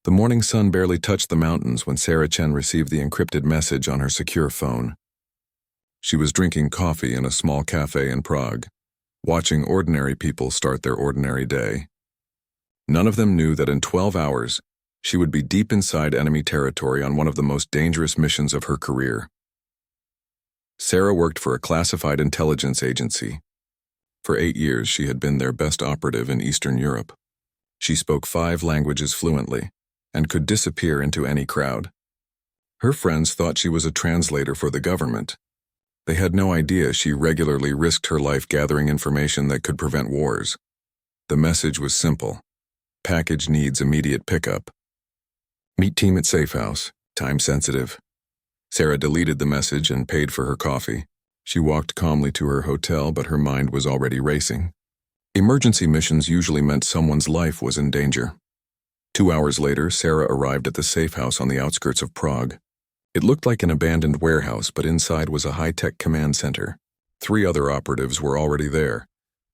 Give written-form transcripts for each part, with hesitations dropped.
The morning sun barely touched the mountains when Sarah Chen received the encrypted message on her secure phone. She was drinking coffee in a small cafe in Prague, watching ordinary people start their ordinary day. None of them knew that in 12 hours, she would be deep inside enemy territory on one of the most dangerous missions of her career. Sarah worked for a classified intelligence agency. For 8 years, she had been their best operative in Eastern Europe. She spoke 5 languages fluently and could disappear into any crowd. Her friends thought she was a translator for the government. They had no idea she regularly risked her life gathering information that could prevent wars. The message was simple. Package needs immediate pickup. Meet team at safe house. Time sensitive. Sarah deleted the message and paid for her coffee. She walked calmly to her hotel, but her mind was already racing. Emergency missions usually meant someone's life was in danger. 2 hours later, Sarah arrived at the safe house on the outskirts of Prague. It looked like an abandoned warehouse, but inside was a high-tech command center. 3 other operatives were already there,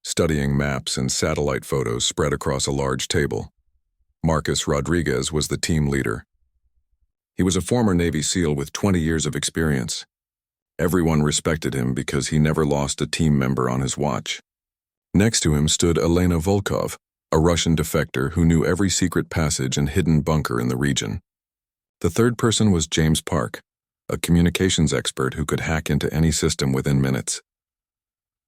studying maps and satellite photos spread across a large table. Marcus Rodriguez was the team leader. He was a former Navy SEAL with 20 years of experience. Everyone respected him because he never lost a team member on his watch. Next to him stood Elena Volkov, a Russian defector who knew every secret passage and hidden bunker in the region. The third person was James Park, a communications expert who could hack into any system within minutes.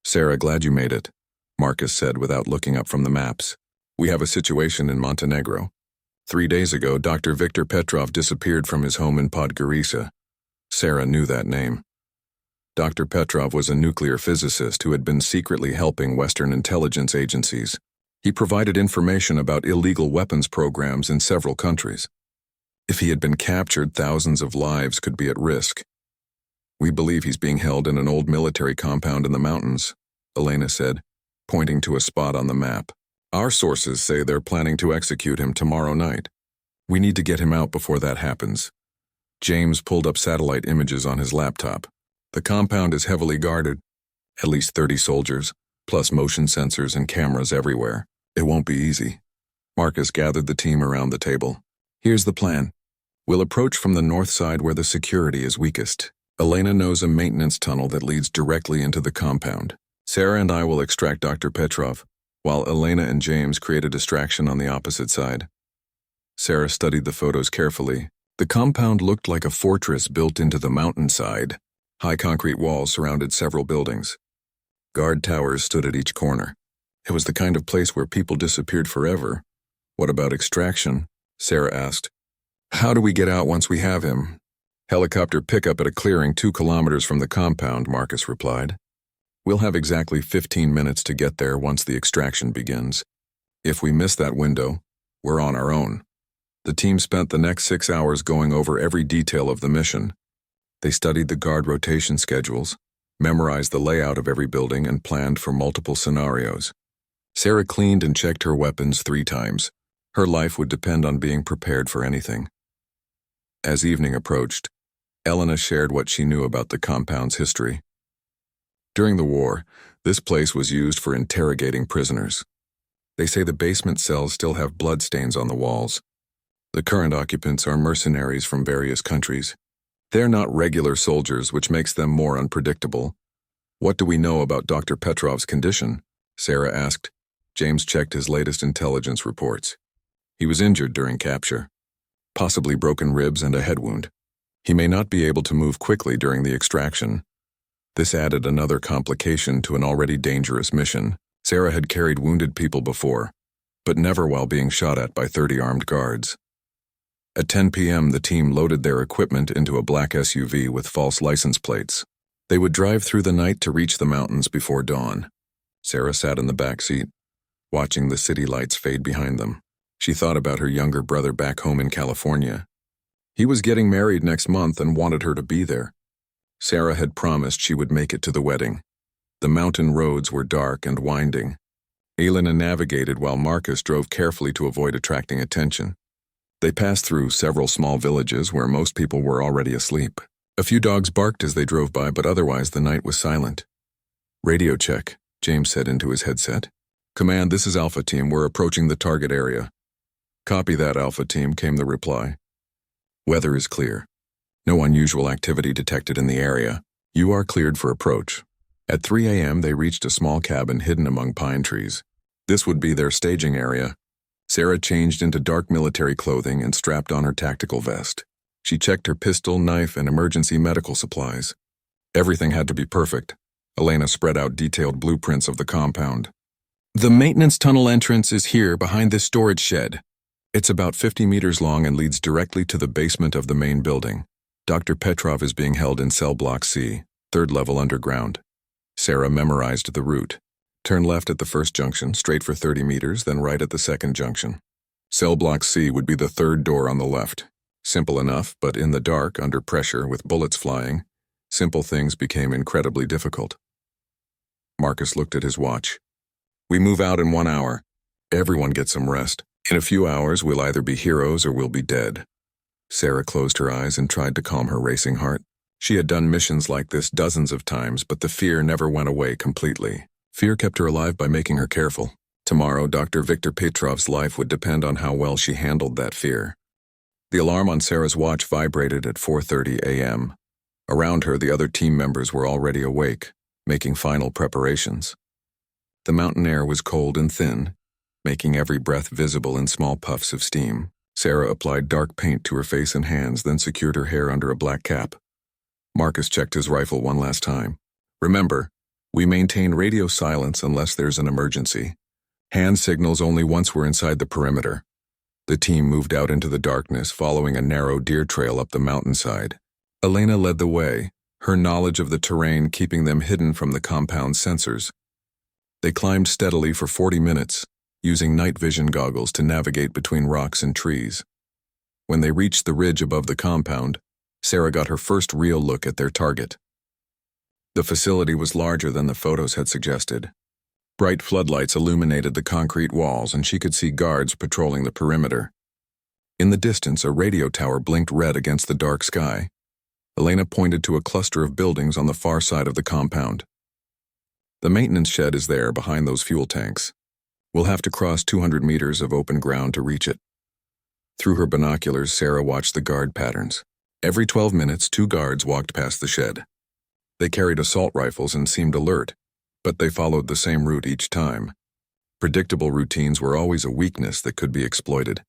"Sarah, glad you made it," Marcus said without looking up from the maps. "We have a situation in Montenegro. 3 days ago, Dr. Viktor Petrov disappeared from his home in Podgorica." Sarah knew that name. Dr. Petrov was a nuclear physicist who had been secretly helping Western intelligence agencies. He provided information about illegal weapons programs in several countries. If he had been captured, thousands of lives could be at risk. "We believe he's being held in an old military compound in the mountains," Elena said, pointing to a spot on the map. "Our sources say they're planning to execute him tomorrow night. We need to get him out before that happens." James pulled up satellite images on his laptop. "The compound is heavily guarded. At least 30 soldiers, plus motion sensors and cameras everywhere. It won't be easy." Marcus gathered the team around the table. "Here's the plan. We'll approach from the north side where the security is weakest. Elena knows a maintenance tunnel that leads directly into the compound. Sarah and I will extract Dr. Petrov, while Elena and James create a distraction on the opposite side." Sarah studied the photos carefully. The compound looked like a fortress built into the mountainside. High concrete walls surrounded several buildings. Guard towers stood at each corner. It was the kind of place where people disappeared forever. "What about extraction?" Sarah asked. "How do we get out once we have him?" "Helicopter pickup at a clearing 2 kilometers from the compound," Marcus replied. "We'll have exactly 15 minutes to get there once the extraction begins. If we miss that window, we're on our own." The team spent the next 6 hours going over every detail of the mission. They studied the guard rotation schedules, memorized the layout of every building, and planned for multiple scenarios. Sarah cleaned and checked her weapons 3 times. Her life would depend on being prepared for anything. As evening approached, Elena shared what she knew about the compound's history. During the war, this place was used for interrogating prisoners. They say the basement cells still have bloodstains on the walls. The current occupants are mercenaries from various countries. They're not regular soldiers, which makes them more unpredictable. "What do we know about Dr. Petrov's condition?" Sarah asked. James checked his latest intelligence reports. He was injured during capture, possibly broken ribs and a head wound. He may not be able to move quickly during the extraction. This added another complication to an already dangerous mission. Sarah had carried wounded people before, but never while being shot at by 30 armed guards. At 10 p.m., the team loaded their equipment into a black SUV with false license plates. They would drive through the night to reach the mountains before dawn. Sarah sat in the back seat, watching the city lights fade behind them. She thought about her younger brother back home in California. He was getting married next month and wanted her to be there. Sarah had promised she would make it to the wedding. The mountain roads were dark and winding. Elena navigated while Marcus drove carefully to avoid attracting attention. They passed through several small villages where most people were already asleep. A few dogs barked as they drove by, but otherwise the night was silent. "Radio check," James said into his headset. "Command, this is Alpha Team. We're approaching the target area." Copy that, Alpha Team, came the reply. Weather is clear. No unusual activity detected in the area. You are cleared for approach. At 3 a.m., they reached a small cabin hidden among pine trees. This would be their staging area. Sarah changed into dark military clothing and strapped on her tactical vest. She checked her pistol, knife, and emergency medical supplies. Everything had to be perfect. Elena spread out detailed blueprints of the compound. The maintenance tunnel entrance is here behind this storage shed. It's about 50 meters long and leads directly to the basement of the main building. Dr. Petrov is being held in cell block C, third level underground. Sarah memorized the route. Turn left at the first junction, straight for 30 meters, then right at the second junction. Cell block C would be the third door on the left. Simple enough, but in the dark, under pressure, with bullets flying, simple things became incredibly difficult. Marcus looked at his watch. We move out in 1 hour. Everyone gets some rest. In a few hours, we'll either be heroes or we'll be dead. Sarah closed her eyes and tried to calm her racing heart. She had done missions like this dozens of times, but the fear never went away completely. Fear kept her alive by making her careful. Tomorrow, Dr. Victor Petrov's life would depend on how well she handled that fear. The alarm on Sarah's watch vibrated at 4:30 a.m. Around her, the other team members were already awake, making final preparations. The mountain air was cold and thin, making every breath visible in small puffs of steam. Sarah applied dark paint to her face and hands, then secured her hair under a black cap. Marcus checked his rifle one last time. Remember, we maintain radio silence unless there's an emergency. Hand signals only once we're inside the perimeter. The team moved out into the darkness, following a narrow deer trail up the mountainside. Elena led the way, her knowledge of the terrain keeping them hidden from the compound's sensors. They climbed steadily for 40 minutes, using night vision goggles to navigate between rocks and trees. When they reached the ridge above the compound, Sarah got her first real look at their target. The facility was larger than the photos had suggested. Bright floodlights illuminated the concrete walls, and she could see guards patrolling the perimeter. In the distance, a radio tower blinked red against the dark sky. Elena pointed to a cluster of buildings on the far side of the compound. The maintenance shed is there behind those fuel tanks. We'll have to cross 200 meters of open ground to reach it. Through her binoculars, Sarah watched the guard patterns. Every 12 minutes, 2 guards walked past the shed. They carried assault rifles and seemed alert, but they followed the same route each time. Predictable routines were always a weakness that could be exploited.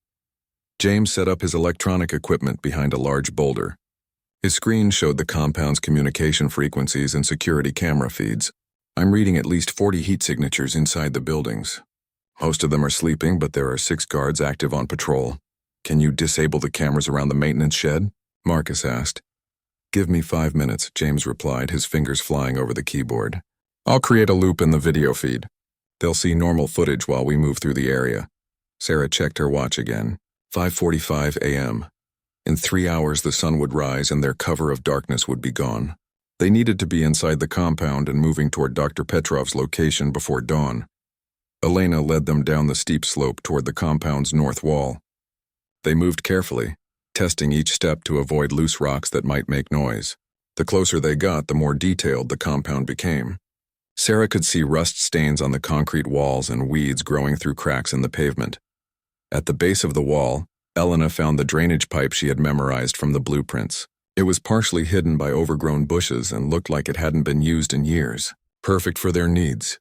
James set up his electronic equipment behind a large boulder. His screen showed the compound's communication frequencies and security camera feeds. I'm reading at least 40 heat signatures inside the buildings. Most of them are sleeping, but there are 6 guards active on patrol. Can you disable the cameras around the maintenance shed? Marcus asked. Give me 5 minutes, James replied, his fingers flying over the keyboard. I'll create a loop in the video feed. They'll see normal footage while we move through the area. Sarah checked her watch again. 5:45 a.m. In 3 hours, the sun would rise and their cover of darkness would be gone. They needed to be inside the compound and moving toward Dr. Petrov's location before dawn. Elena led them down the steep slope toward the compound's north wall. They moved carefully, testing each step to avoid loose rocks that might make noise. The closer they got, the more detailed the compound became. Sarah could see rust stains on the concrete walls and weeds growing through cracks in the pavement. At the base of the wall, Elena found the drainage pipe she had memorized from the blueprints. It was partially hidden by overgrown bushes and looked like it hadn't been used in years. Perfect for their needs.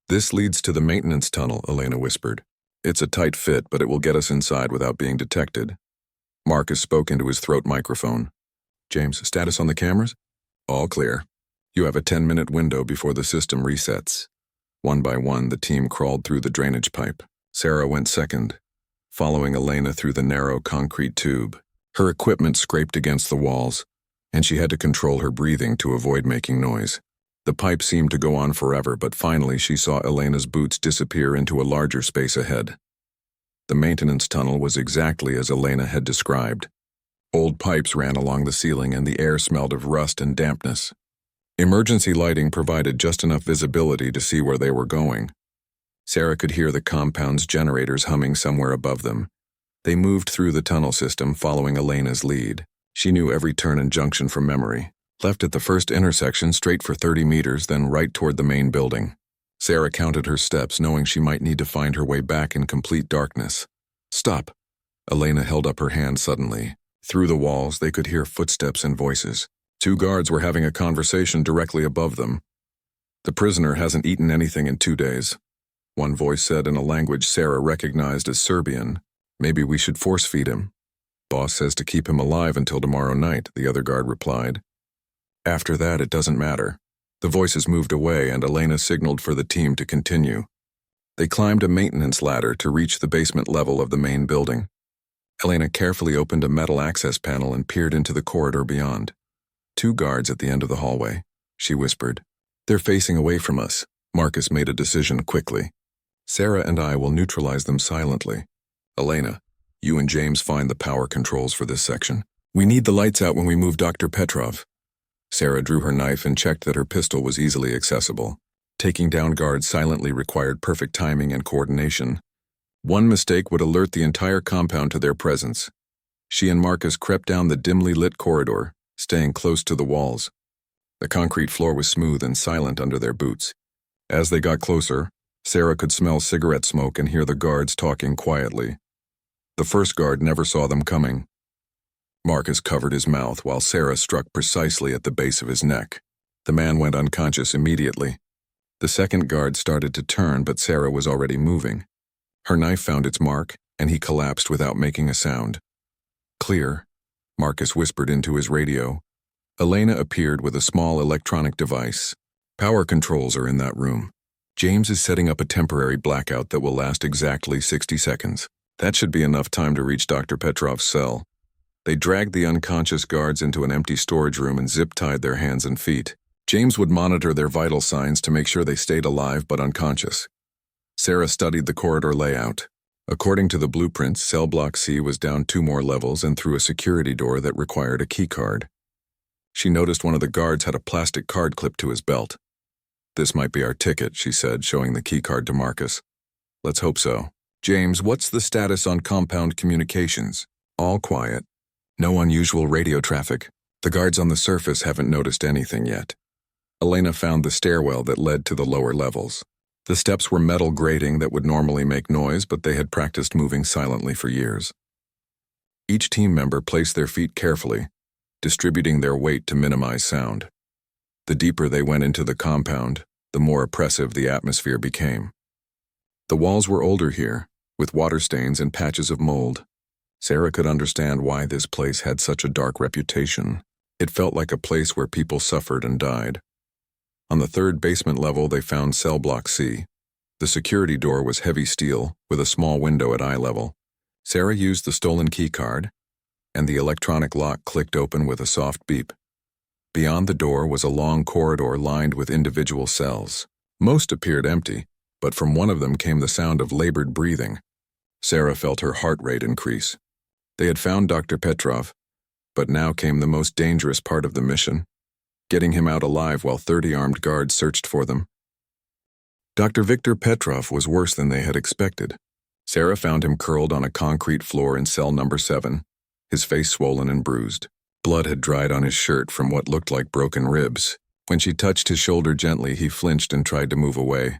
This leads to the maintenance tunnel, Elena whispered. It's a tight fit, but it will get us inside without being detected. Marcus spoke into his throat microphone. James, status on the cameras? All clear. You have a 10-minute window before the system resets. One by one, the team crawled through the drainage pipe. Sarah went second, following Elena through the narrow concrete tube. Her equipment scraped against the walls, and she had to control her breathing to avoid making noise. The pipe seemed to go on forever, but finally she saw Elena's boots disappear into a larger space ahead. The maintenance tunnel was exactly as Elena had described. Old pipes ran along the ceiling and the air smelled of rust and dampness. Emergency lighting provided just enough visibility to see where they were going. Sarah could hear the compound's generators humming somewhere above them. They moved through the tunnel system, following Elena's lead. She knew every turn and junction from memory. Left at the first intersection, straight for 30 meters, then right toward the main building. Sarah counted her steps, knowing she might need to find her way back in complete darkness. Stop, Elena held up her hand suddenly. Through the walls, they could hear footsteps and voices. 2 guards were having a conversation directly above them. "The prisoner hasn't eaten anything in 2 days," one voice said in a language Sarah recognized as Serbian. "Maybe we should force-feed him." "Boss says to keep him alive until tomorrow night," the other guard replied. "After that, it doesn't matter." The voices moved away and Elena signaled for the team to continue. They climbed a maintenance ladder to reach the basement level of the main building. Elena carefully opened a metal access panel and peered into the corridor beyond. 2 guards at the end of the hallway, she whispered. "They're facing away from us." Marcus made a decision quickly. "Sarah and I will neutralize them silently. Elena, you and James find the power controls for this section. We need the lights out when we move Dr. Petrov." Sarah drew her knife and checked that her pistol was easily accessible. Taking down guards silently required perfect timing and coordination. One mistake would alert the entire compound to their presence. She and Marcus crept down the dimly lit corridor, staying close to the walls. The concrete floor was smooth and silent under their boots. As they got closer, Sarah could smell cigarette smoke and hear the guards talking quietly. The first guard never saw them coming. Marcus covered his mouth while Sarah struck precisely at the base of his neck. The man went unconscious immediately. The second guard started to turn, but Sarah was already moving. Her knife found its mark, and he collapsed without making a sound. "Clear," Marcus whispered into his radio. Elena appeared with a small electronic device. "Power controls are in that room. James is setting up a temporary blackout that will last exactly 60 seconds. That should be enough time to reach Dr. Petrov's cell." They dragged the unconscious guards into an empty storage room and zip-tied their hands and feet. James would monitor their vital signs to make sure they stayed alive but unconscious. Sarah studied the corridor layout. According to the blueprints, cell block C was down 2 more levels and through a security door that required a key card. She noticed one of the guards had a plastic card clipped to his belt. "This might be our ticket," she said, showing the key card to Marcus. "Let's hope so." "James, what's the status on compound communications?" "All quiet. No unusual radio traffic. The guards on the surface haven't noticed anything yet." Elena found the stairwell that led to the lower levels. The steps were metal grating that would normally make noise, but they had practiced moving silently for years. Each team member placed their feet carefully, distributing their weight to minimize sound. The deeper they went into the compound, the more oppressive the atmosphere became. The walls were older here, with water stains and patches of mold. Sarah could understand why this place had such a dark reputation. It felt like a place where people suffered and died. On the 3rd basement level, they found cell block C. The security door was heavy steel, with a small window at eye level. Sarah used the stolen key card, and the electronic lock clicked open with a soft beep. Beyond the door was a long corridor lined with individual cells. Most appeared empty, but from one of them came the sound of labored breathing. Sarah felt her heart rate increase. They had found Dr. Petrov, but now came the most dangerous part of the mission, getting him out alive while 30 armed guards searched for them. Dr. Viktor Petrov was worse than they had expected. Sarah found him curled on a concrete floor in cell number 7, his face swollen and bruised. Blood had dried on his shirt from what looked like broken ribs. When she touched his shoulder gently, he flinched and tried to move away.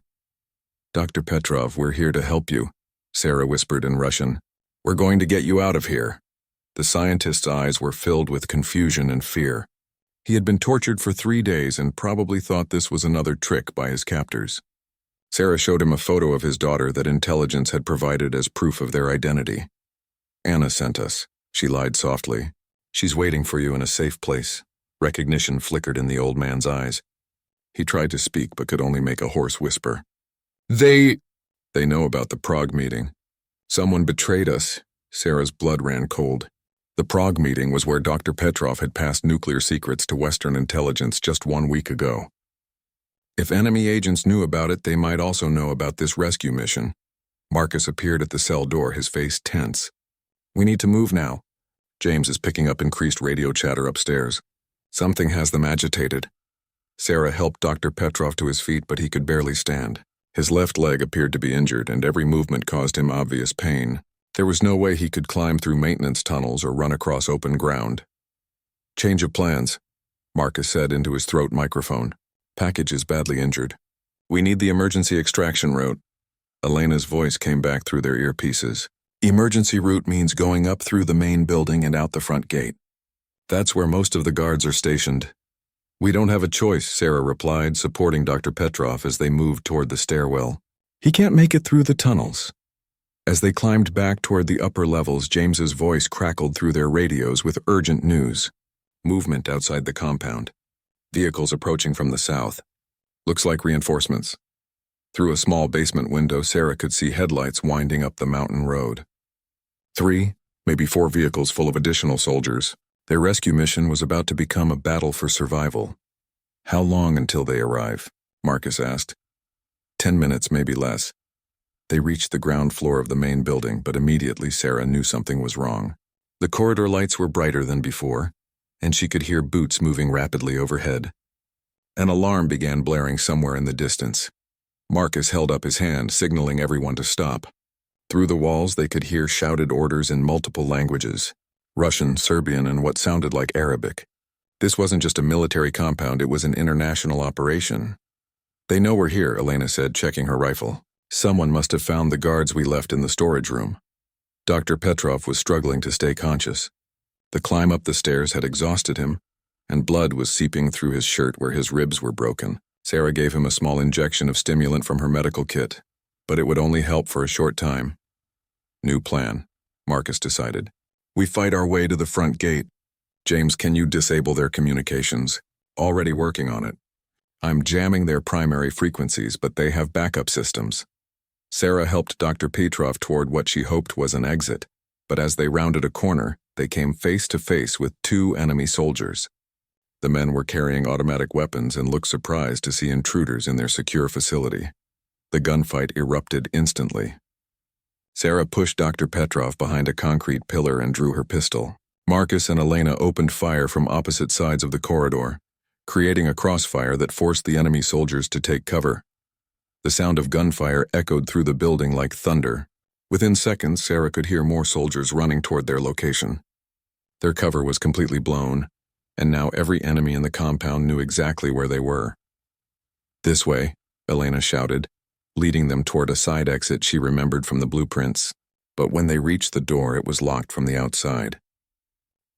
"Dr. Petrov, we're here to help you," Sarah whispered in Russian. "We're going to get you out of here." The scientist's eyes were filled with confusion and fear. He had been tortured for 3 days and probably thought this was another trick by his captors. Sarah showed him a photo of his daughter that intelligence had provided as proof of their identity. "Anna sent us," she lied softly. "She's waiting for you in a safe place." Recognition flickered in the old man's eyes. He tried to speak but could only make a hoarse whisper. They know about the Prague meeting. Someone betrayed us." Sarah's blood ran cold. The Prague meeting was where Dr. Petrov had passed nuclear secrets to Western intelligence just 1 week ago. If enemy agents knew about it, they might also know about this rescue mission. Marcus appeared at the cell door, his face tense. "We need to move now." James is picking up increased radio chatter upstairs. "Something has them agitated." Sarah helped Dr. Petrov to his feet, but he could barely stand. His left leg appeared to be injured, and every movement caused him obvious pain. There was no way he could climb through maintenance tunnels or run across open ground. "Change of plans," Marcus said into his throat microphone. "Package is badly injured. We need the emergency extraction route." Elena's voice came back through their earpieces. Emergency route means going up through the main building and out the front gate. That's where most of the guards are stationed. We don't have a choice, Sarah replied, supporting Dr. Petrov as they moved toward the stairwell. He can't make it through the tunnels. As they climbed back toward the upper levels, James's voice crackled through their radios with urgent news. Movement outside the compound. Vehicles approaching from the south. Looks like reinforcements. Through a small basement window, Sarah could see headlights winding up the mountain road. 3, maybe 4 vehicles full of additional soldiers. Their rescue mission was about to become a battle for survival. How long until they arrive? Marcus asked. 10 minutes, maybe less. They reached the ground floor of the main building, but immediately Sarah knew something was wrong. The corridor lights were brighter than before, and she could hear boots moving rapidly overhead. An alarm began blaring somewhere in the distance. Marcus held up his hand, signaling everyone to stop. Through the walls, they could hear shouted orders in multiple languages: Russian, Serbian, and what sounded like Arabic. This wasn't just a military compound, it was an international operation. They know we're here, Elena said, checking her rifle. Someone must have found the guards we left in the storage room. Dr. Petrov was struggling to stay conscious. The climb up the stairs had exhausted him, and blood was seeping through his shirt where his ribs were broken. Sarah gave him a small injection of stimulant from her medical kit, but it would only help for a short time. New plan, Marcus decided. We fight our way to the front gate. James, can you disable their communications? Already working on it. I'm jamming their primary frequencies, but they have backup systems. Sarah helped Dr. Petrov toward what she hoped was an exit, but as they rounded a corner, they came face to face with 2 enemy soldiers. The men were carrying automatic weapons and looked surprised to see intruders in their secure facility. The gunfight erupted instantly. Sarah pushed Dr. Petrov behind a concrete pillar and drew her pistol. Marcus and Elena opened fire from opposite sides of the corridor, creating a crossfire that forced the enemy soldiers to take cover. The sound of gunfire echoed through the building like thunder. Within seconds, Sarah could hear more soldiers running toward their location. Their cover was completely blown, and now every enemy in the compound knew exactly where they were. This way, Elena shouted, leading them toward a side exit she remembered from the blueprints. But when they reached the door, it was locked from the outside.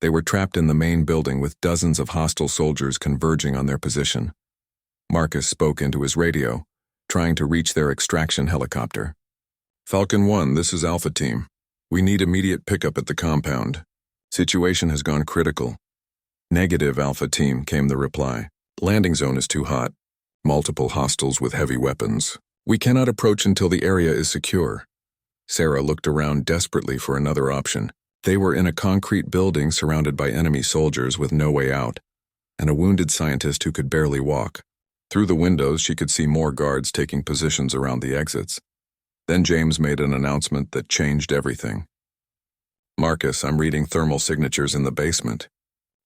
They were trapped in the main building with dozens of hostile soldiers converging on their position. Marcus spoke into his radio, trying to reach their extraction helicopter. Falcon 1, this is Alpha Team. We need immediate pickup at the compound. Situation has gone critical. Negative, Alpha Team, came the reply. Landing zone is too hot. Multiple hostiles with heavy weapons. We cannot approach until the area is secure. Sarah looked around desperately for another option. They were in a concrete building surrounded by enemy soldiers with no way out, and a wounded scientist who could barely walk. Through the windows, she could see more guards taking positions around the exits. Then James made an announcement that changed everything. Marcus, I'm reading thermal signatures in the basement.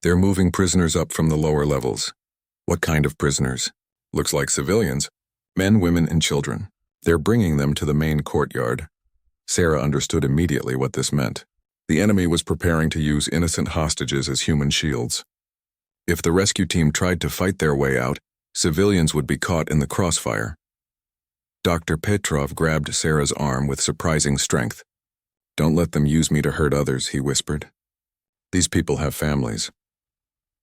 They're moving prisoners up from the lower levels. What kind of prisoners? Looks like civilians. Men, women, and children. They're bringing them to the main courtyard. Sarah understood immediately what this meant. The enemy was preparing to use innocent hostages as human shields. If the rescue team tried to fight their way out, civilians would be caught in the crossfire. Dr. Petrov grabbed Sarah's arm with surprising strength. Don't let them use me to hurt others, he whispered. These people have families.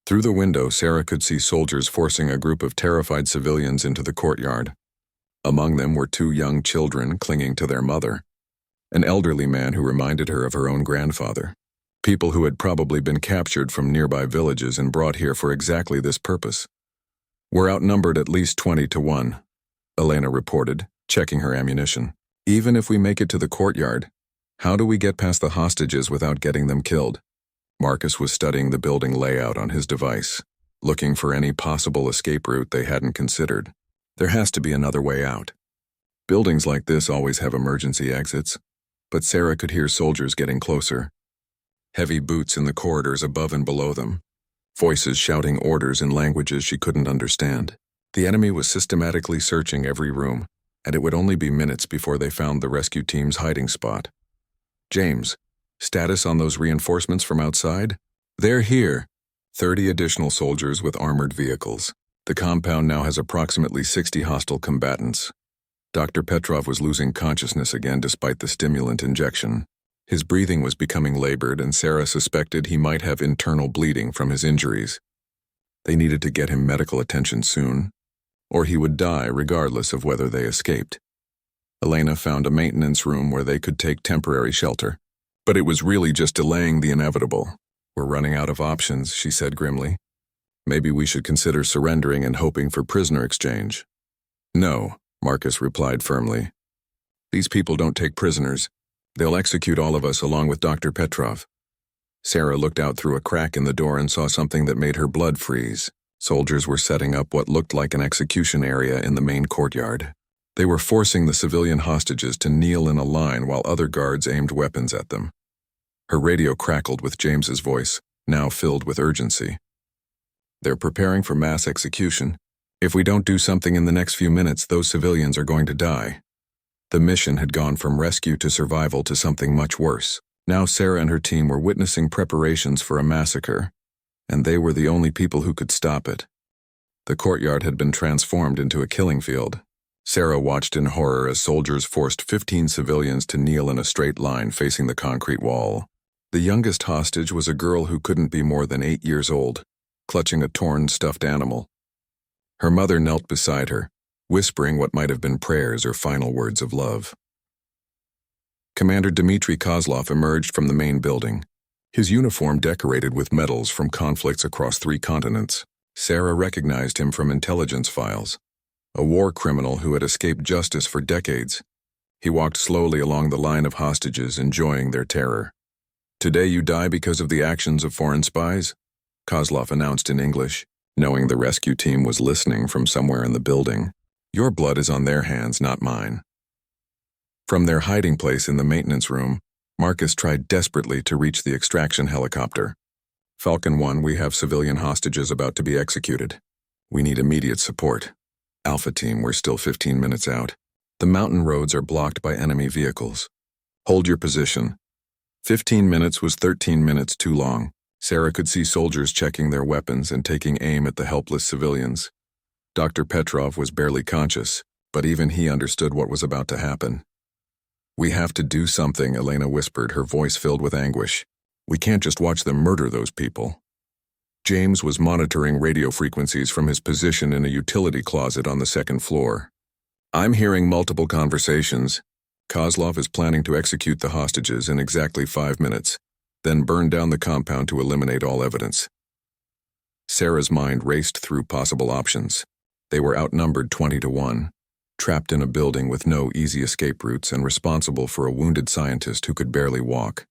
Through the window, Sarah could see soldiers forcing a group of terrified civilians into the courtyard. Among them were 2 young children clinging to their mother, an elderly man who reminded her of her own grandfather. People who had probably been captured from nearby villages and brought here for exactly this purpose. We're outnumbered at least 20 to 1, Elena reported, checking her ammunition. Even if we make it to the courtyard, how do we get past the hostages without getting them killed? Marcus was studying the building layout on his device, looking for any possible escape route they hadn't considered. There has to be another way out. Buildings like this always have emergency exits, but Sarah could hear soldiers getting closer. Heavy boots in the corridors above and below them, voices shouting orders in languages she couldn't understand. The enemy was systematically searching every room, and it would only be minutes before they found the rescue team's hiding spot. James, status on those reinforcements from outside? They're here. 30 additional soldiers with armored vehicles. The compound now has approximately 60 hostile combatants. Dr. Petrov was losing consciousness again despite the stimulant injection. His breathing was becoming labored, and Sarah suspected he might have internal bleeding from his injuries. They needed to get him medical attention soon, or he would die regardless of whether they escaped. Elena found a maintenance room where they could take temporary shelter. But it was really just delaying the inevitable. "We're running out of options," she said grimly. "Maybe we should consider surrendering and hoping for prisoner exchange." "No," Marcus replied firmly. "These people don't take prisoners. They'll execute all of us along with Dr. Petrov." Sarah looked out through a crack in the door and saw something that made her blood freeze. Soldiers were setting up what looked like an execution area in the main courtyard. They were forcing the civilian hostages to kneel in a line while other guards aimed weapons at them. Her radio crackled with James's voice, now filled with urgency. "They're preparing for mass execution. If we don't do something in the next few minutes, those civilians are going to die." The mission had gone from rescue to survival to something much worse. Now Sarah and her team were witnessing preparations for a massacre, and they were the only people who could stop it. The courtyard had been transformed into a killing field. Sarah watched in horror as soldiers forced 15 civilians to kneel in a straight line facing the concrete wall. The youngest hostage was a girl who couldn't be more than 8 years old, clutching a torn stuffed animal. Her mother knelt beside her, whispering what might have been prayers or final words of love. Commander Dmitry Kozlov emerged from the main building, his uniform decorated with medals from conflicts across 3 continents. Sarah recognized him from intelligence files. A war criminal who had escaped justice for decades. He walked slowly along the line of hostages, enjoying their terror. "Today you die because of the actions of foreign spies," Kozlov announced in English, knowing the rescue team was listening from somewhere in the building. "Your blood is on their hands, not mine." From their hiding place in the maintenance room, Marcus tried desperately to reach the extraction helicopter. "Falcon 1, we have civilian hostages about to be executed. We need immediate support." "Alpha Team, we're still 15 minutes out. The mountain roads are blocked by enemy vehicles. Hold your position." 15 minutes was 13 minutes too long. Sarah could see soldiers checking their weapons and taking aim at the helpless civilians. Dr. Petrov was barely conscious, but even he understood what was about to happen. "We have to do something," Elena whispered, her voice filled with anguish. "We can't just watch them murder those people." James was monitoring radio frequencies from his position in a utility closet on the 2nd floor. "I'm hearing multiple conversations. Kozlov is planning to execute the hostages in exactly 5 minutes, then burn down the compound to eliminate all evidence." Sarah's mind raced through possible options. They were outnumbered 20 to 1, trapped in a building with no easy escape routes and responsible for a wounded scientist who could barely walk.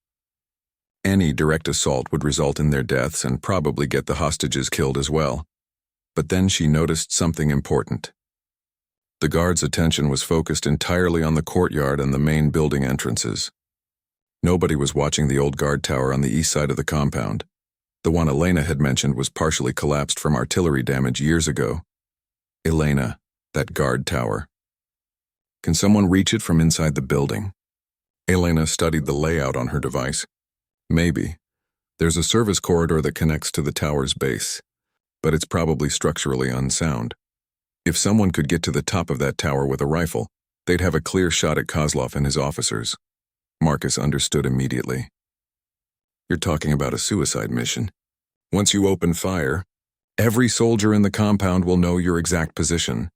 Any direct assault would result in their deaths and probably get the hostages killed as well. But then she noticed something important. The guards' attention was focused entirely on the courtyard and the main building entrances. Nobody was watching the old guard tower on the east side of the compound. The one Elena had mentioned was partially collapsed from artillery damage years ago. Elena, that guard tower. Can someone reach it from inside the building? Elena studied the layout on her device. Maybe. There's a service corridor that connects to the tower's base, but it's probably structurally unsound. If someone could get to the top of that tower with a rifle, they'd have a clear shot at Kozlov and his officers. Marcus understood immediately. "You're talking about a suicide mission. Once you open fire, every soldier in the compound will know your exact position.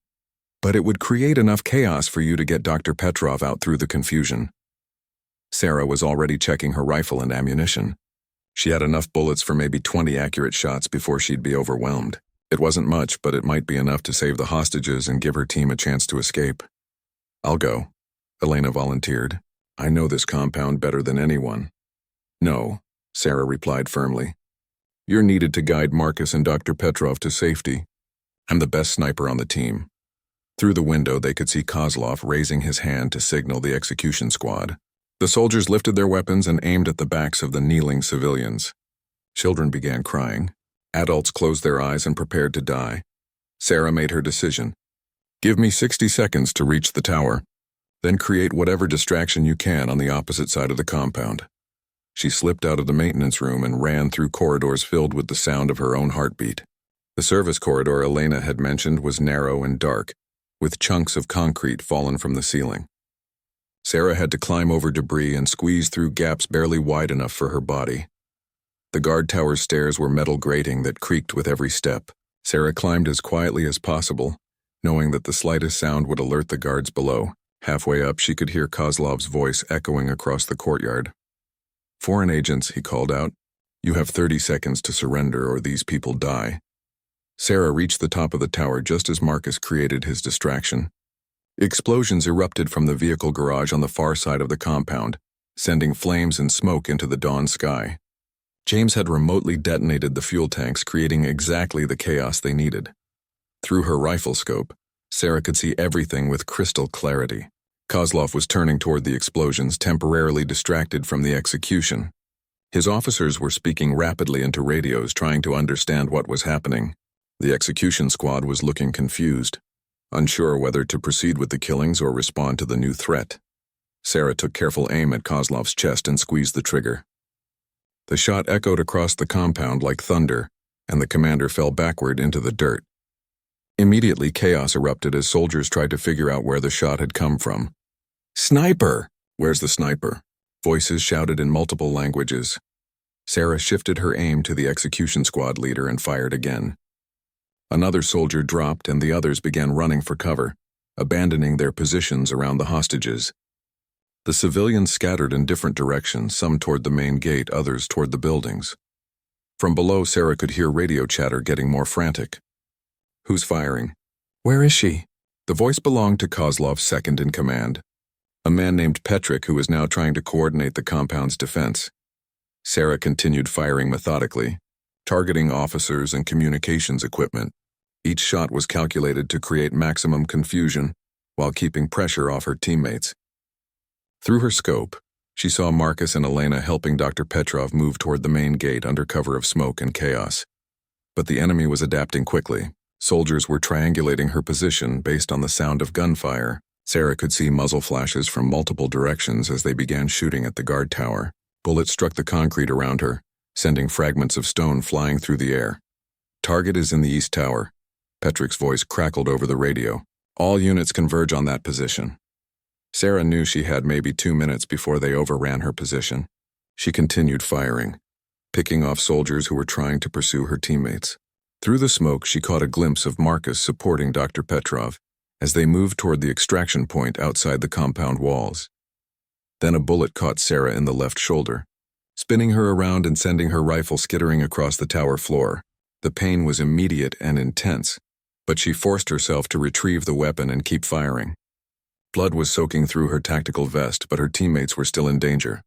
But it would create enough chaos for you to get Dr. Petrov out through the confusion." Sarah was already checking her rifle and ammunition. She had enough bullets for maybe 20 accurate shots before she'd be overwhelmed. It wasn't much, but it might be enough to save the hostages and give her team a chance to escape. "I'll go," Elena volunteered. "I know this compound better than anyone." "No," Sarah replied firmly. "You're needed to guide Marcus and Dr. Petrov to safety. I'm the best sniper on the team." Through the window, they could see Kozlov raising his hand to signal the execution squad. The soldiers lifted their weapons and aimed at the backs of the kneeling civilians. Children began crying. Adults closed their eyes and prepared to die. Sarah made her decision. "Give me 60 seconds to reach the tower. Then create whatever distraction you can on the opposite side of the compound." She slipped out of the maintenance room and ran through corridors filled with the sound of her own heartbeat. The service corridor Elena had mentioned was narrow and dark, with chunks of concrete fallen from the ceiling. Sarah had to climb over debris and squeeze through gaps barely wide enough for her body. The guard tower's stairs were metal grating that creaked with every step. Sarah climbed as quietly as possible, knowing that the slightest sound would alert the guards below. Halfway up, she could hear Kozlov's voice echoing across the courtyard. "Foreign agents," he called out. "You have 30 seconds to surrender or these people die." Sarah reached the top of the tower just as Marcus created his distraction. Explosions erupted from the vehicle garage on the far side of the compound, sending flames and smoke into the dawn sky. James had remotely detonated the fuel tanks, creating exactly the chaos they needed. Through her rifle scope, Sarah could see everything with crystal clarity. Kozlov was turning toward the explosions, temporarily distracted from the execution. His officers were speaking rapidly into radios, trying to understand what was happening. The execution squad was looking confused, unsure whether to proceed with the killings or respond to the new threat. Sarah took careful aim at Kozlov's chest and squeezed the trigger. The shot echoed across the compound like thunder, and the commander fell backward into the dirt. Immediately, chaos erupted as soldiers tried to figure out where the shot had come from. "Sniper! Where's the sniper?" Voices shouted in multiple languages. Sarah shifted her aim to the execution squad leader and fired again. Another soldier dropped and the others began running for cover, abandoning their positions around the hostages. The civilians scattered in different directions, some toward the main gate, others toward the buildings. From below, Sarah could hear radio chatter getting more frantic. "Who's firing? Where is she?" The voice belonged to Kozlov's second in command, a man named Petrick who was now trying to coordinate the compound's defense. Sarah continued firing methodically, targeting officers and communications equipment. Each shot was calculated to create maximum confusion while keeping pressure off her teammates. Through her scope, she saw Marcus and Elena helping Dr. Petrov move toward the main gate under cover of smoke and chaos. But the enemy was adapting quickly. Soldiers were triangulating her position based on the sound of gunfire. Sarah could see muzzle flashes from multiple directions as they began shooting at the guard tower. Bullets struck the concrete around her, sending fragments of stone flying through the air. "Target is in the east tower." Petrick's voice crackled over the radio. "All units converge on that position." Sarah knew she had maybe 2 minutes before they overran her position. She continued firing, picking off soldiers who were trying to pursue her teammates. Through the smoke, she caught a glimpse of Marcus supporting Dr. Petrov as they moved toward the extraction point outside the compound walls. Then a bullet caught Sarah in the left shoulder, spinning her around and sending her rifle skittering across the tower floor. The pain was immediate and intense, but she forced herself to retrieve the weapon and keep firing. Blood was soaking through her tactical vest, but her teammates were still in danger.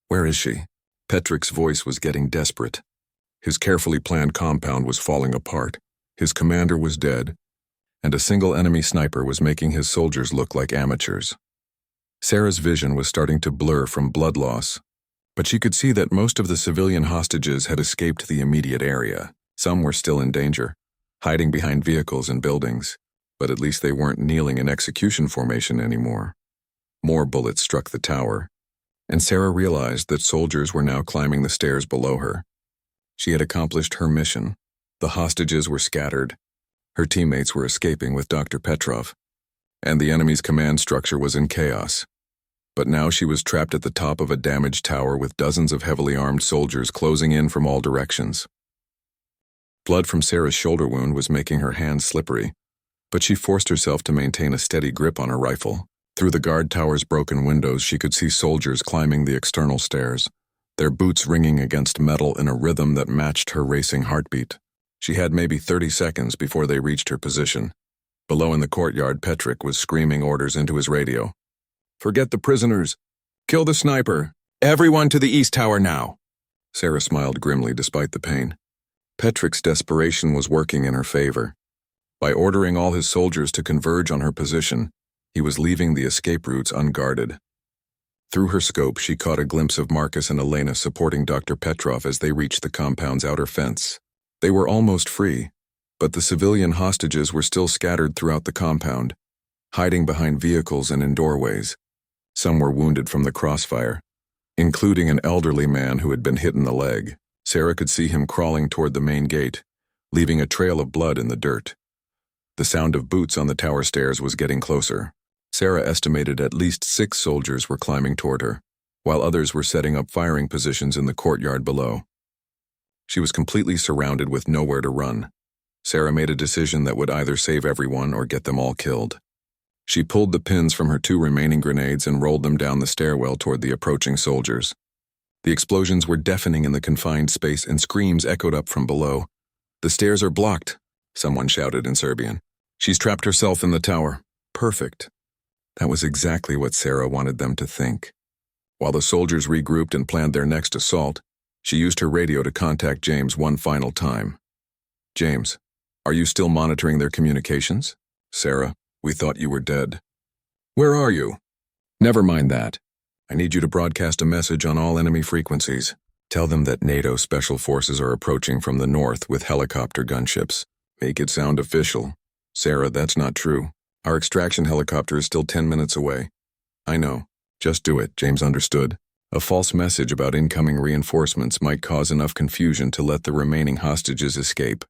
"Where is she?" Petrick's voice was getting desperate. His carefully planned compound was falling apart. His commander was dead, and a single enemy sniper was making his soldiers look like amateurs. Sarah's vision was starting to blur from blood loss, but she could see that most of the civilian hostages had escaped the immediate area. Some were still in danger, hiding behind vehicles and buildings, but at least they weren't kneeling in execution formation anymore. More bullets struck the tower, and Sarah realized that soldiers were now climbing the stairs below her. She had accomplished her mission. The hostages were scattered. Her teammates were escaping with Dr. Petrov, and the enemy's command structure was in chaos. But now she was trapped at the top of a damaged tower with dozens of heavily armed soldiers closing in from all directions. Blood from Sarah's shoulder wound was making her hands slippery, but she forced herself to maintain a steady grip on her rifle. Through the guard tower's broken windows, she could see soldiers climbing the external stairs, their boots ringing against metal in a rhythm that matched her racing heartbeat. She had maybe 30 seconds before they reached her position. Below in the courtyard, Petrick was screaming orders into his radio. "Forget the prisoners. Kill the sniper. Everyone to the east tower now." Sarah smiled grimly despite the pain. Petrick's desperation was working in her favor. By ordering all his soldiers to converge on her position, he was leaving the escape routes unguarded. Through her scope, she caught a glimpse of Marcus and Elena supporting Dr. Petrov as they reached the compound's outer fence. They were almost free, but the civilian hostages were still scattered throughout the compound, hiding behind vehicles and in doorways. Some were wounded from the crossfire, including an elderly man who had been hit in the leg. Sarah could see him crawling toward the main gate, leaving a trail of blood in the dirt. The sound of boots on the tower stairs was getting closer. Sarah estimated at least 6 soldiers were climbing toward her, while others were setting up firing positions in the courtyard below. She was completely surrounded with nowhere to run. Sarah made a decision that would either save everyone or get them all killed. She pulled the pins from her 2 remaining grenades and rolled them down the stairwell toward the approaching soldiers. The explosions were deafening in the confined space and screams echoed up from below. "The stairs are blocked," someone shouted in Serbian. "She's trapped herself in the tower." Perfect. That was exactly what Sarah wanted them to think. While the soldiers regrouped and planned their next assault, she used her radio to contact James one final time. "James, are you still monitoring their communications?" "Sarah, we thought you were dead." "Where are you?" "Never mind that. I need you to broadcast a message on all enemy frequencies. Tell them that NATO special forces are approaching from the north with helicopter gunships. Make it sound official." "Sarah, that's not true. Our extraction helicopter is still 10 minutes away." "I know. Just do it," James understood. A false message about incoming reinforcements might cause enough confusion to let the remaining hostages escape.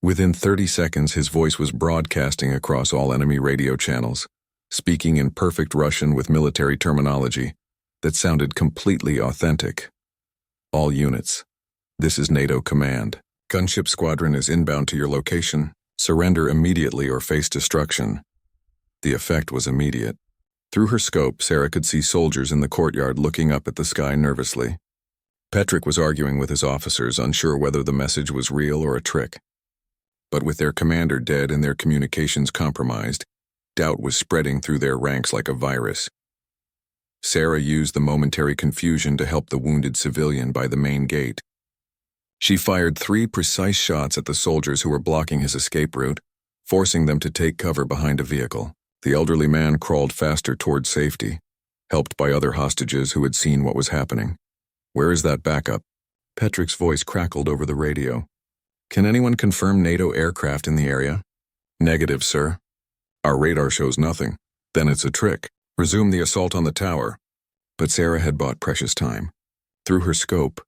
Within 30 seconds, his voice was broadcasting across all enemy radio channels, speaking in perfect Russian with military terminology that sounded completely authentic. "All units, this is NATO command. Gunship squadron is inbound to your location. Surrender immediately or face destruction." The effect was immediate. Through her scope, Sarah could see soldiers in the courtyard looking up at the sky nervously. Petrick was arguing with his officers, unsure whether the message was real or a trick. But with their commander dead and their communications compromised, doubt was spreading through their ranks like a virus. Sarah used the momentary confusion to help the wounded civilian by the main gate. She fired 3 precise shots at the soldiers who were blocking his escape route, forcing them to take cover behind a vehicle. The elderly man crawled faster toward safety, helped by other hostages who had seen what was happening. "Where is that backup?" Petrick's voice crackled over the radio. "Can anyone confirm NATO aircraft in the area?" "Negative, sir. Our radar shows nothing." "Then it's a trick. Resume the assault on the tower." But Sarah had bought precious time. Through her scope,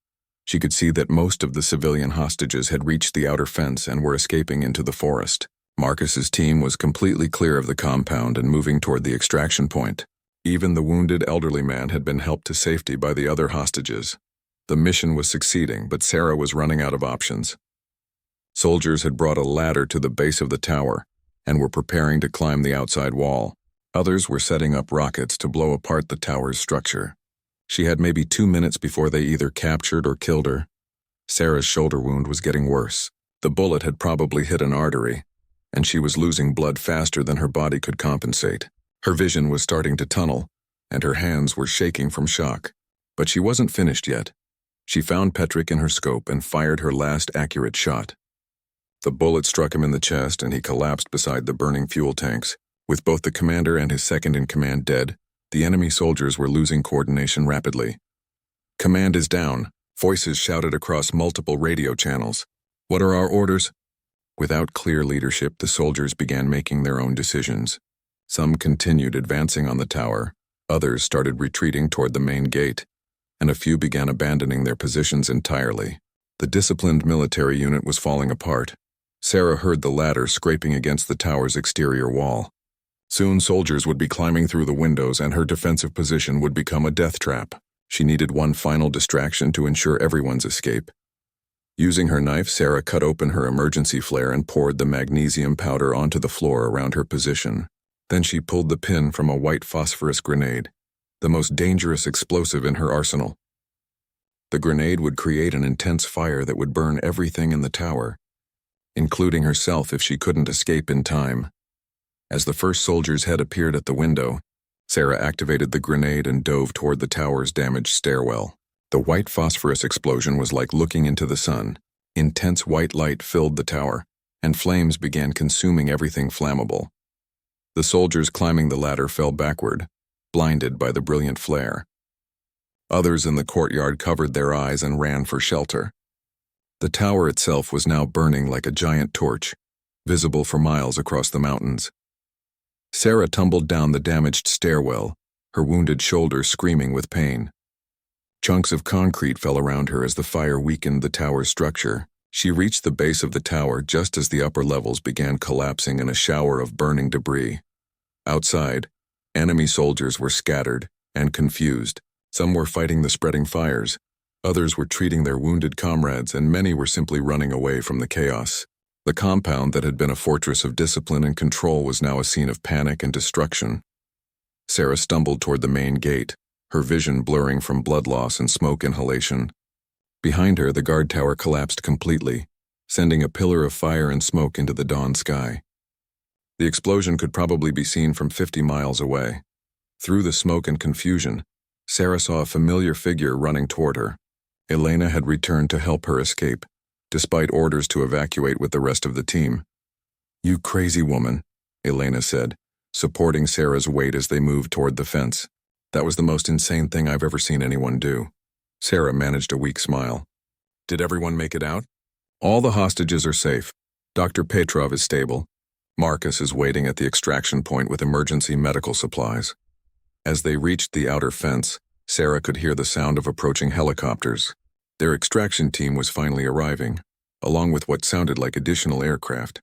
she could see that most of the civilian hostages had reached the outer fence and were escaping into the forest. Marcus's team was completely clear of the compound and moving toward the extraction point. Even the wounded elderly man had been helped to safety by the other hostages. The mission was succeeding, but Sarah was running out of options. Soldiers had brought a ladder to the base of the tower and were preparing to climb the outside wall. Others were setting up rockets to blow apart the tower's structure. She had maybe 2 minutes before they either captured or killed her. Sarah's shoulder wound was getting worse. The bullet had probably hit an artery, and she was losing blood faster than her body could compensate. Her vision was starting to tunnel, and her hands were shaking from shock. But she wasn't finished yet. She found Petrick in her scope and fired her last accurate shot. The bullet struck him in the chest, and he collapsed beside the burning fuel tanks. With both the commander and his second-in-command dead, the enemy soldiers were losing coordination rapidly. "Command is down," voices shouted across multiple radio channels. "What are our orders?" Without clear leadership, the soldiers began making their own decisions. Some continued advancing on the tower, others started retreating toward the main gate, and a few began abandoning their positions entirely. The disciplined military unit was falling apart. Sarah heard the ladder scraping against the tower's exterior wall. Soon soldiers would be climbing through the windows and her defensive position would become a death trap. She needed one final distraction to ensure everyone's escape. Using her knife, Sarah cut open her emergency flare and poured the magnesium powder onto the floor around her position. Then she pulled the pin from a white phosphorus grenade, the most dangerous explosive in her arsenal. The grenade would create an intense fire that would burn everything in the tower, including herself if she couldn't escape in time. As the first soldier's head appeared at the window, Sarah activated the grenade and dove toward the tower's damaged stairwell. The white phosphorus explosion was like looking into the sun. Intense white light filled the tower, and flames began consuming everything flammable. The soldiers climbing the ladder fell backward, blinded by the brilliant flare. Others in the courtyard covered their eyes and ran for shelter. The tower itself was now burning like a giant torch, visible for miles across the mountains. Sarah tumbled down the damaged stairwell, her wounded shoulder screaming with pain. Chunks of concrete fell around her as the fire weakened the tower's structure. She reached the base of the tower just as the upper levels began collapsing in a shower of burning debris. Outside, Enemy soldiers were scattered and confused. Some were fighting the spreading fires. Others were treating their wounded comrades, and many were simply running away from the chaos. The compound that had been a fortress of discipline and control was now a scene of panic and destruction. Sarah stumbled toward the main gate, her vision blurring from blood loss and smoke inhalation. Behind her, the guard tower collapsed completely, sending a pillar of fire and smoke into the dawn sky. The explosion could probably be seen from 50 miles away. Through the smoke and confusion, Sarah saw a familiar figure running toward her. Elena had returned to help her escape, despite orders to evacuate with the rest of the team. "You crazy woman," Elena said, supporting Sarah's weight as they moved toward the fence. "That was the most insane thing I've ever seen anyone do." Sarah managed a weak smile. "Did everyone make it out?" "All the hostages are safe. Dr. Petrov is stable. Marcus is waiting at the extraction point with emergency medical supplies." As they reached the outer fence, Sarah could hear the sound of approaching helicopters. Their extraction team was finally arriving, along with what sounded like additional aircraft.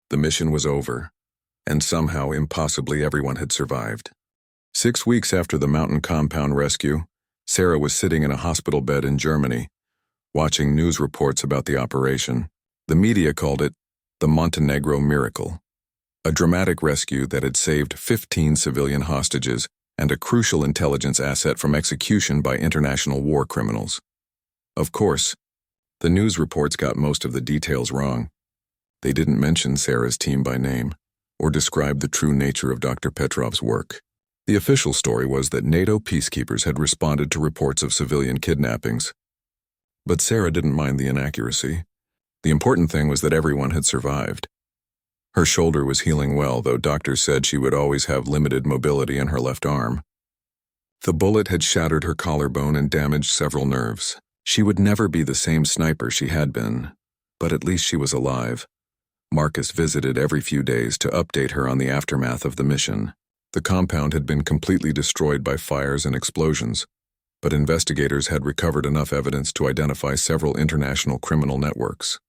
The mission was over, and somehow, impossibly, everyone had survived. 6 weeks after the mountain compound rescue, Sarah was sitting in a hospital bed in Germany, watching news reports about the operation. The media called it the Montenegro Miracle, a dramatic rescue that had saved 15 civilian hostages and a crucial intelligence asset from execution by international war criminals. Of course, the news reports got most of the details wrong. They didn't mention Sarah's team by name, or describe the true nature of Dr. Petrov's work. The official story was that NATO peacekeepers had responded to reports of civilian kidnappings. But Sarah didn't mind the inaccuracy. The important thing was that everyone had survived. Her shoulder was healing well, though doctors said she would always have limited mobility in her left arm. The bullet had shattered her collarbone and damaged several nerves. She would never be the same sniper she had been, but at least she was alive. Marcus visited every few days to update her on the aftermath of the mission. The compound had been completely destroyed by fires and explosions, but investigators had recovered enough evidence to identify several international criminal networks.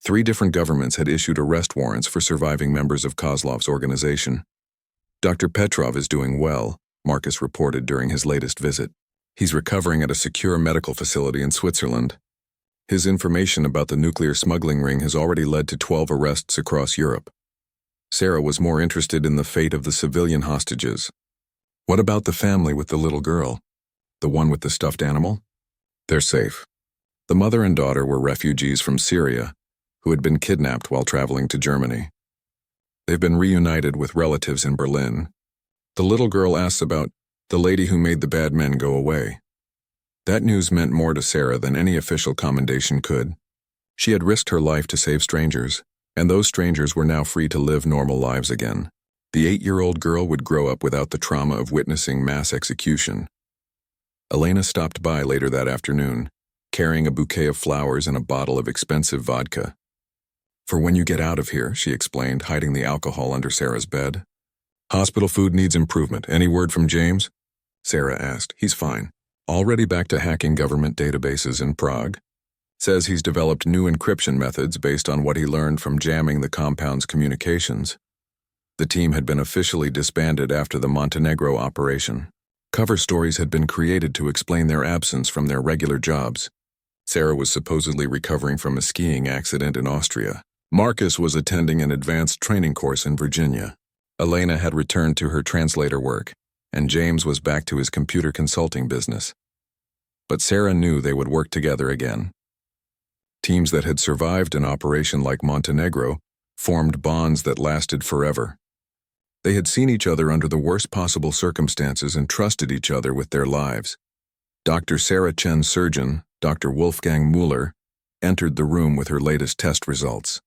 3 different governments had issued arrest warrants for surviving members of Kozlov's organization. "Dr. Petrov is doing well," Marcus reported during his latest visit. "He's recovering at a secure medical facility in Switzerland. His information about the nuclear smuggling ring has already led to 12 arrests across Europe." Sarah was more interested in the fate of the civilian hostages. "What about the family with the little girl? The one with the stuffed animal?" "They're safe. The mother and daughter were refugees from Syria who had been kidnapped while traveling to Germany. They've been reunited with relatives in Berlin. The little girl asks about the lady who made the bad men go away." That news meant more to Sarah than any official commendation could. She had risked her life to save strangers, and those strangers were now free to live normal lives again. The 8-year-old girl would grow up without the trauma of witnessing mass execution. Elena stopped by later that afternoon, carrying a bouquet of flowers and a bottle of expensive vodka. "For when you get out of here," she explained, hiding the alcohol under Sarah's bed. "Hospital food needs improvement. Any word from James?" Sarah asked. "He's fine. Already back to hacking government databases in Prague. Says he's developed new encryption methods based on what he learned from jamming the compound's communications." The team had been officially disbanded after the Montenegro operation. Cover stories had been created to explain their absence from their regular jobs. Sarah was supposedly recovering from a skiing accident in Austria. Marcus was attending an advanced training course in Virginia. Elena had returned to her translator work, and James was back to his computer consulting business. But Sarah knew they would work together again. Teams that had survived an operation like Montenegro formed bonds that lasted forever. They had seen each other under the worst possible circumstances and trusted each other with their lives. Dr. Sarah Chen's surgeon, Dr. Wolfgang Mueller, entered the room with her latest test results.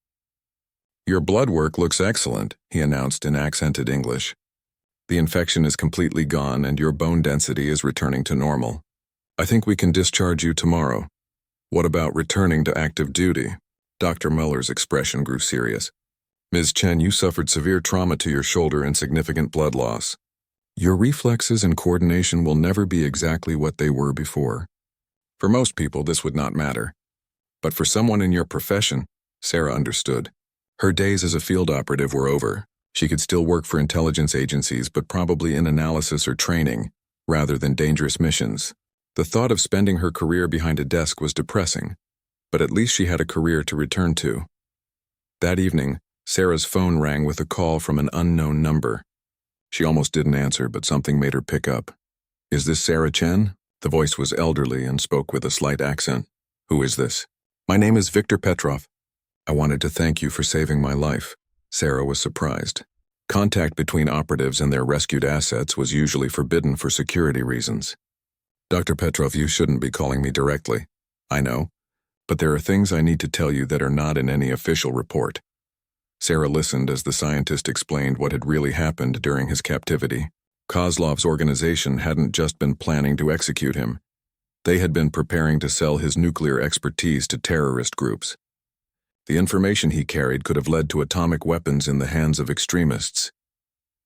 "Your blood work looks excellent," he announced in accented English. "The infection is completely gone and your bone density is returning to normal. I think we can discharge you tomorrow. What about returning to active duty?" Dr. Muller's expression grew serious. "Ms. Chen, you suffered severe trauma to your shoulder and significant blood loss. Your reflexes and coordination will never be exactly what they were before. For most people, this would not matter. But for someone in your profession," Sarah understood. Her days as a field operative were over. She could still work for intelligence agencies, but probably in analysis or training, rather than dangerous missions. The thought of spending her career behind a desk was depressing, but at least she had a career to return to. That evening, Sarah's phone rang with a call from an unknown number. She almost didn't answer, but something made her pick up. "Is this Sarah Chen?" The voice was elderly and spoke with a slight accent. "Who is this?" "My name is Victor Petrov. I wanted to thank you for saving my life." Sarah was surprised. Contact between operatives and their rescued assets was usually forbidden for security reasons. "Dr. Petrov, you shouldn't be calling me directly. I know, but there are things I need to tell you that are not in any official report." Sarah listened as the scientist explained what had really happened during his captivity. Kozlov's organization hadn't just been planning to execute him. They had been preparing to sell his nuclear expertise to terrorist groups. The information he carried could have led to atomic weapons in the hands of extremists.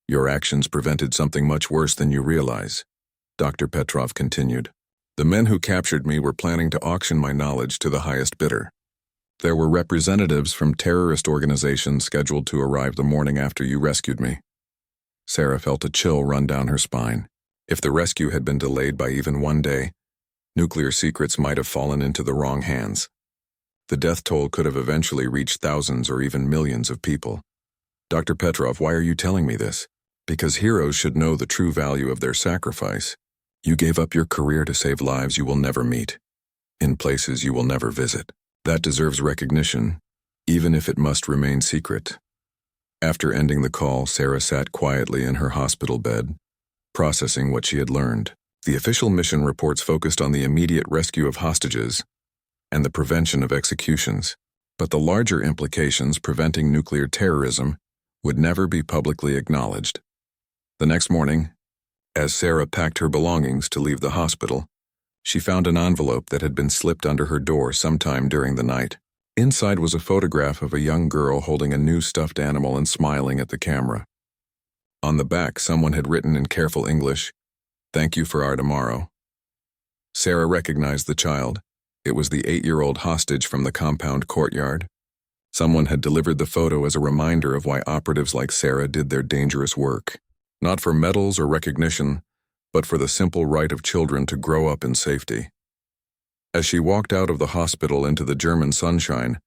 "Your actions prevented something much worse than you realize," Dr. Petrov continued. "The men who captured me were planning to auction my knowledge to the highest bidder. There were representatives from terrorist organizations scheduled to arrive the morning after you rescued me." Sarah felt a chill run down her spine. If the rescue had been delayed by even one day, nuclear secrets might have fallen into the wrong hands. The death toll could have eventually reached thousands or even millions of people. "Dr. Petrov, why are you telling me this?" "Because heroes should know the true value of their sacrifice. You gave up your career to save lives you will never meet, in places you will never visit. That deserves recognition, even if it must remain secret." After ending the call, Sarah sat quietly in her hospital bed, processing what she had learned. The official mission reports focused on the immediate rescue of hostages and the prevention of executions, but the larger implications preventing nuclear terrorism would never be publicly acknowledged. The next morning, as Sarah packed her belongings to leave the hospital, she found an envelope that had been slipped under her door sometime during the night. Inside was a photograph of a young girl holding a new stuffed animal and smiling at the camera. On the back, someone had written in careful English, "Thank you for our tomorrow." Sarah recognized the child. It was the 8-year-old hostage from the compound courtyard. Someone had delivered the photo as a reminder of why operatives like Sarah did their dangerous work. Not for medals or recognition, but for the simple right of children to grow up in safety. As she walked out of the hospital into the German sunshine,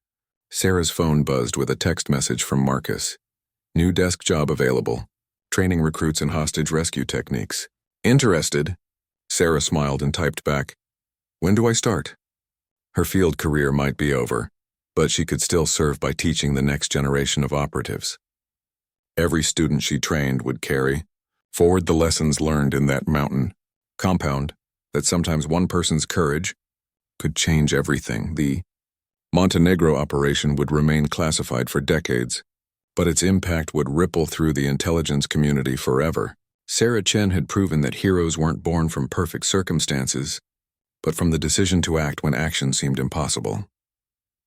Sarah's phone buzzed with a text message from Marcus. "New desk job available. Training recruits in hostage rescue techniques. Interested?" Sarah smiled and typed back, "When do I start?" Her field career might be over, but she could still serve by teaching the next generation of operatives. Every student she trained would carry forward the lessons learned in that mountain compound, that sometimes one person's courage could change everything. The Montenegro operation would remain classified for decades, but its impact would ripple through the intelligence community forever. Sarah Chen had proven that heroes weren't born from perfect circumstances, but from the decision to act when action seemed impossible.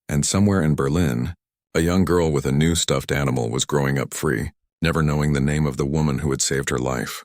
And somewhere in Berlin, a young girl with a new stuffed animal was growing up free, never knowing the name of the woman who had saved her life.